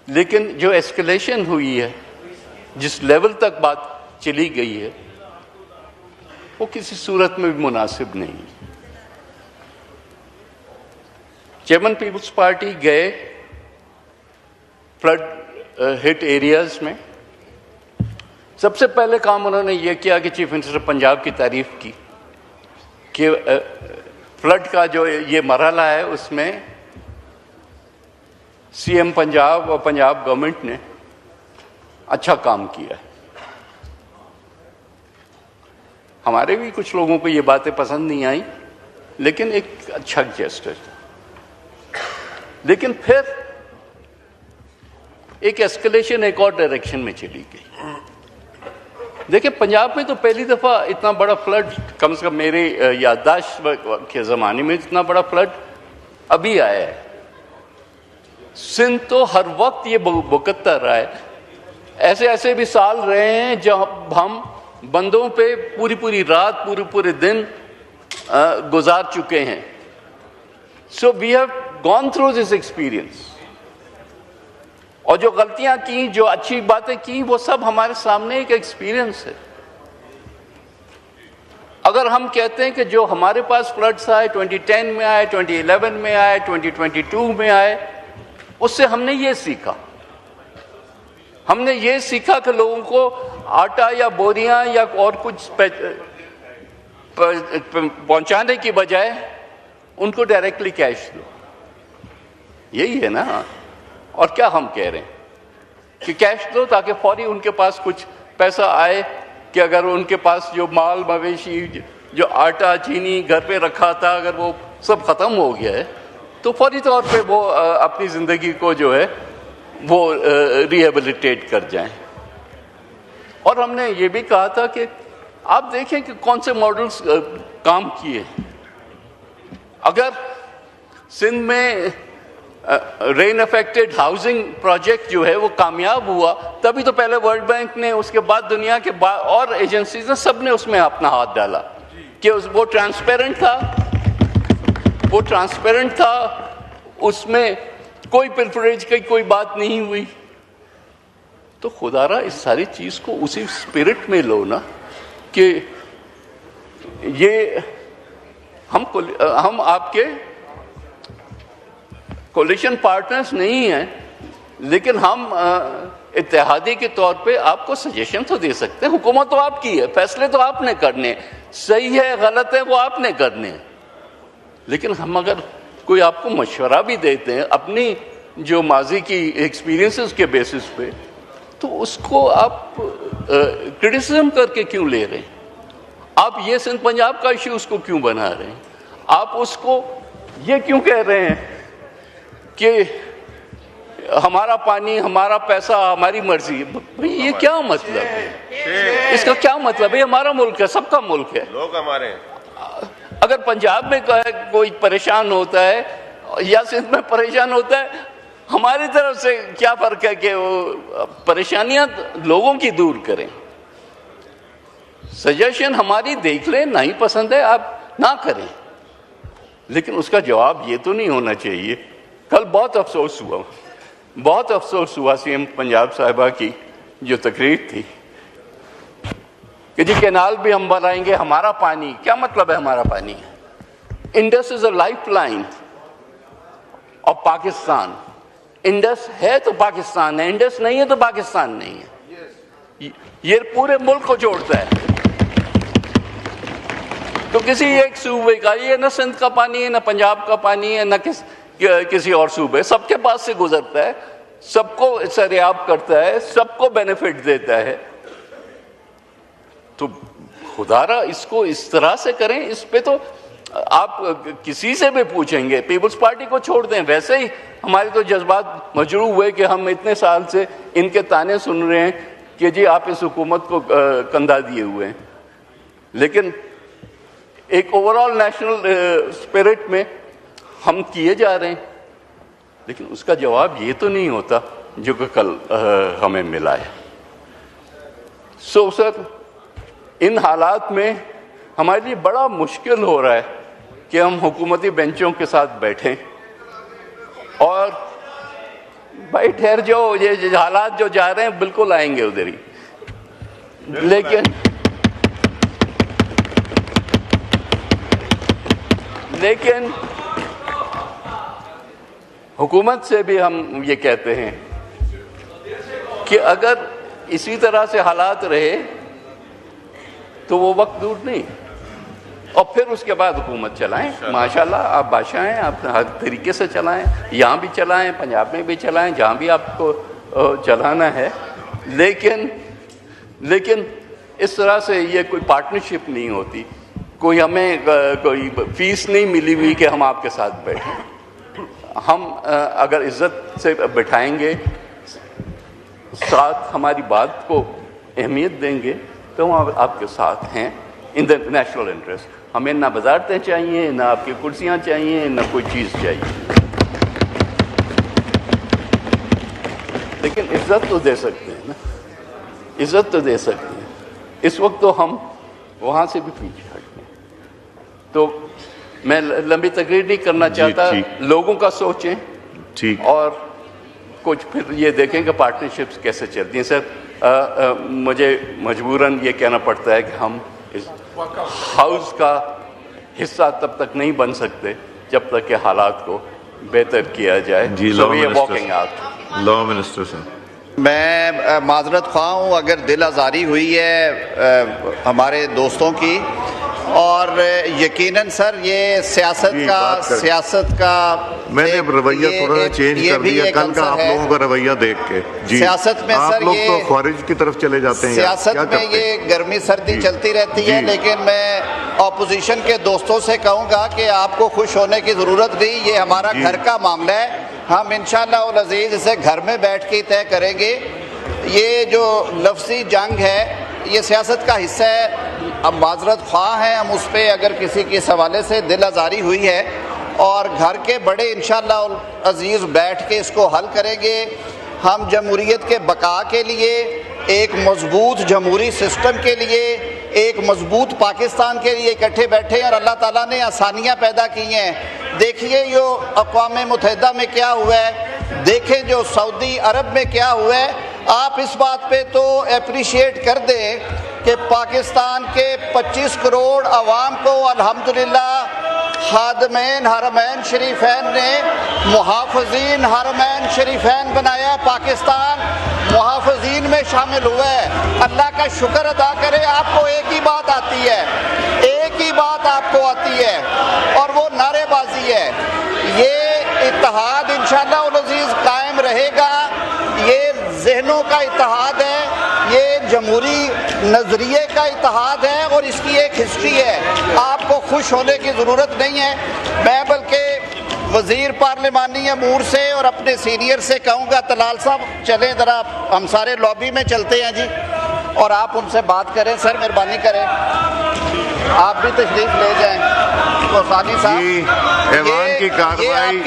لیکن جو ایسکیلیشن ہوئی ہے، جس لیول تک بات چلی گئی ہے، وہ کسی صورت میں بھی مناسب نہیں. چیئرمین پیپلز پارٹی گئے فلڈ ہٹ ایریاز میں. سب سے پہلے کام انہوں نے یہ کیا کہ چیف منسٹر پنجاب کی تعریف کی کہ فلڈ کا جو یہ مرحلہ ہے اس میں سی ایم پنجاب اور پنجاب گورنمنٹ نے اچھا کام کیا ہے. ہمارے بھی کچھ لوگوں کو یہ باتیں پسند نہیں آئیں، لیکن ایک اچھا جیسٹر تھا. لیکن پھر ایک ایسکیلیشن ایک اور ڈائریکشن میں چلی گئی. دیکھیں پنجاب میں تو پہلی دفعہ اتنا بڑا فلڈ، کم سے کم میرے یادداشت کے زمانے میں اتنا بڑا فلڈ ابھی آیا ہے. سندھ تو ہر وقت یہ بکتا رہا ہے. ایسے ایسے بھی سال رہے ہیں جب ہم بندوں پہ پوری رات پورے دن گزار چکے ہیں. So we have gone through this experience. اور جو غلطیاں کی، جو اچھی باتیں کی، وہ سب ہمارے سامنے ایک ایکسپیرئنس ہے. اگر ہم کہتے ہیں کہ جو ہمارے پاس فلڈس آئے 2010 میں آئے، 2011 میں آئے، 2022 میں آئے، اس سے ہم نے یہ سیکھا. ہم نے یہ سیکھا کہ لوگوں کو آٹا یا بوریاں یا اور کچھ پہنچانے کی بجائے ان کو ڈائریکٹلی کیش دو. یہی ہے نا. اور کیا ہم کہہ رہے ہیں کہ کیش دو تاکہ فوری ان کے پاس کچھ پیسہ آئے، کہ اگر ان کے پاس جو مال مویشی، جو آٹا چینی گھر پہ رکھا تھا، اگر وہ سب ختم ہو گیا ہے تو فوری طور پہ وہ اپنی زندگی کو جو ہے وہ ریہیبلیٹیٹ کر جائیں. اور ہم نے یہ بھی کہا تھا کہ آپ دیکھیں کہ کون سے ماڈلز کام کیے. اگر سندھ میں رین افیکٹڈ ہاؤسنگ پروجیکٹ جو ہے وہ کامیاب ہوا، تبھی تو پہلے ورلڈ بینک نے، اس کے بعد دنیا کے اور ایجنسیز نے، سب نے اس میں اپنا ہاتھ ڈالا کہ وہ ٹرانسپیرنٹ تھا. اس میں کوئی پرفریج کی کوئی بات نہیں ہوئی. تو خدا را اس ساری چیز کو اسی اسپرٹ میں لو نا کہ یہ ہم آپ کے کولیشن پارٹنرز نہیں ہیں، لیکن ہم اتحادی کے طور پہ آپ کو سجیشن تو دے سکتے ہیں. حکومت تو آپ کی ہے، فیصلے تو آپ نے کرنے، صحیح ہے غلط ہے وہ آپ نے کرنے. لیکن ہم اگر کوئی آپ کو مشورہ بھی دیتے ہیں اپنی جو ماضی کی ایکسپیرینسز کے بیسس پہ، تو اس کو آپ کرٹیسزم کر کے کیوں لے رہے ہیں؟ آپ یہ سندھ پنجاب کا ایشو اس کو کیوں بنا رہے ہیں؟ آپ اس کو یہ کیوں کہہ رہے ہیں کہ ہمارا پانی، ہمارا پیسہ، ہماری مرضی؟ بھئی یہ کیا مطلب ہے؟ اس کا کیا مطلب ہے؟ یہ ہمارا ملک ہے، سب کا ملک ہے. لوگ ہمارے ہیں. اگر پنجاب میں کوئی پریشان ہوتا ہے یا سندھ میں پریشان ہوتا ہے، ہماری طرف سے کیا فرق ہے کہ وہ پریشانیاں لوگوں کی دور کریں. سجیشن ہماری دیکھ لیں، نہیں پسند ہے آپ نہ کریں، لیکن اس کا جواب یہ تو نہیں ہونا چاہیے. کل بہت افسوس ہوا سی ایم پنجاب صاحبہ کی جو تقریر تھی کہ جی کینال بھی ہم بنائیں گے، ہمارا پانی. کیا مطلب ہے ہمارا پانی؟ Indus is a life line of Pakistan. Indus ہے تو پاکستان ہے، انڈس نہیں ہے تو پاکستان نہیں ہے. یہ پورے ملک کو جوڑتا ہے. تو کسی ایک صوبے کا، یہ نہ سندھ کا پانی ہے، نہ پنجاب کا پانی ہے، نہ کسی اور صوبے، سب کے پاس سے گزرتا ہے، سب کو سریاب کرتا ہے، سب کو بینیفٹ دیتا ہے. تو خدا را اس کو اس طرح سے کریں. اس پہ تو آپ کسی سے بھی پوچھیں گے، پیپلز پارٹی کو چھوڑ دیں. ویسے ہی ہمارے تو جذبات مجروح ہوئے کہ ہم اتنے سال سے ان کے تانے سن رہے ہیں کہ جی آپ اس حکومت کو کندھا دیے ہوئے ہیں. لیکن ایک اوور آل نیشنل اسپرٹ میں ہم کیے جا رہے ہیں، لیکن اس کا جواب یہ تو نہیں ہوتا جو کہ کل ہمیں ملا ہے. سو سر ان حالات میں ہمارے لیے بڑا مشکل ہو رہا ہے کہ ہم حکومتی بینچوں کے ساتھ بیٹھیں اور بھائی ٹھہر جاؤ, یہ حالات جو جا رہے ہیں بالکل آئیں گے ادھر ہی. لیکن حکومت سے بھی ہم یہ کہتے ہیں کہ اگر اسی طرح سے حالات رہے تو وہ وقت دور نہیں, اور پھر اس کے بعد حکومت چلائیں. ماشاءاللہ آپ بادشاہ ہیں, آپ ہر طریقے سے چلائیں, یہاں بھی چلائیں, پنجاب میں بھی چلائیں, جہاں بھی آپ کو چلانا ہے. لیکن اس طرح سے یہ کوئی پارٹنرشپ نہیں ہوتی. کوئی ہمیں کوئی فیس نہیں ملی ہوئی کہ ہم آپ کے ساتھ بیٹھیں. ہم اگر عزت سے بٹھائیں گے, ساتھ ہماری بات کو اہمیت دیں گے, تو ہم آپ کے ساتھ ہیں ان دا نیشنل انٹرسٹ. ہمیں نہ وزارتیں چاہیے, نہ آپ کی کرسیاں چاہیے, نہ کوئی چیز چاہیے, لیکن عزت تو دے سکتے ہیں نا, عزت تو دے سکتے ہیں. اس وقت تو ہم وہاں سے بھی پیچھے ہٹ گئے. تو میں لمبی تقریر نہیں کرنا چاہتا. لوگوں کا سوچیں اور کچھ پھر یہ دیکھیں کہ پارٹنرشپس کیسے چلتی ہیں. سر مجھے مجبوراً یہ کہنا پڑتا ہے کہ ہم اس ہاؤس کا حصہ تب تک نہیں بن سکتے جب تک کہ حالات کو بہتر کیا جائے. لا منسٹر صاحب, میں معذرت خواہ ہوں اگر دل آزاری ہوئی ہے ہمارے دوستوں کی, اور یقیناً سر یہ سیاست کا میں نے رویہ تھوڑا سا چینج کر دیا کل کا آپ لوگوں کا رویہ دیکھ کے. سیاست میں آپ سر لوگ یہ تو خارج کی طرف چلے جاتے ہیں. سیاست میں یہ گرمی سردی چلتی رہتی ہے, لیکن میں اپوزیشن کے دوستوں سے کہوں گا کہ آپ کو خوش ہونے کی ضرورت نہیں. یہ ہمارا گھر کا معاملہ ہے, ہم انشاءاللہ العزیز اسے گھر میں بیٹھ کے طے کریں گے. یہ جو لفظی جنگ ہے یہ سیاست کا حصہ ہے. اب معذرت خواہ ہیں ہم اس پہ اگر کسی کے حوالے سے دل آزاری ہوئی ہے, اور گھر کے بڑے انشاءاللہ العزیز بیٹھ کے اس کو حل کریں گے. ہم جمہوریت کے بقا کے لیے, ایک مضبوط جمہوری سسٹم کے لیے, ایک مضبوط پاکستان کے لیے اکٹھے بیٹھے ہیں, اور اللہ تعالیٰ نے آسانیاں پیدا کی ہیں. دیکھیے یہ اقوام متحدہ میں کیا ہوا ہے, دیکھیں جو سعودی عرب میں کیا ہوا ہے. آپ اس بات پہ تو اپریشیٹ کر دیں کہ پاکستان کے 25 کروڑ عوام کو الحمدللہ خادمین حرمین شریفین نے محافظین حرمین شریفین بنایا. پاکستان محافظین میں شامل ہوا ہے. اللہ کا شکر ادا کرے. آپ کو ایک ہی بات آتی ہے, ایک ہی بات آپ کو آتی ہے, اور وہ نعرے بازی ہے. یہ اتحاد انشاءاللہ العزیز قائم رہے گا. یہ ذہنوں کا اتحاد ہے, یہ جمہوری نظریے کا اتحاد ہے, اور اس کی ایک ہسٹری ہے. آپ کو خوش ہونے کی ضرورت نہیں ہے. میں بلکہ وزیر پارلیمانی امور سے اور اپنے سینئر سے کہوں گا, طلال صاحب چلیں ذرا, ہم سارے لابی میں چلتے ہیں جی, اور آپ ان سے بات کریں. سر مہربانی کریں, آپ بھی تشریف لے جائیں. تو ثانی صاحب ایوان کی کارروائی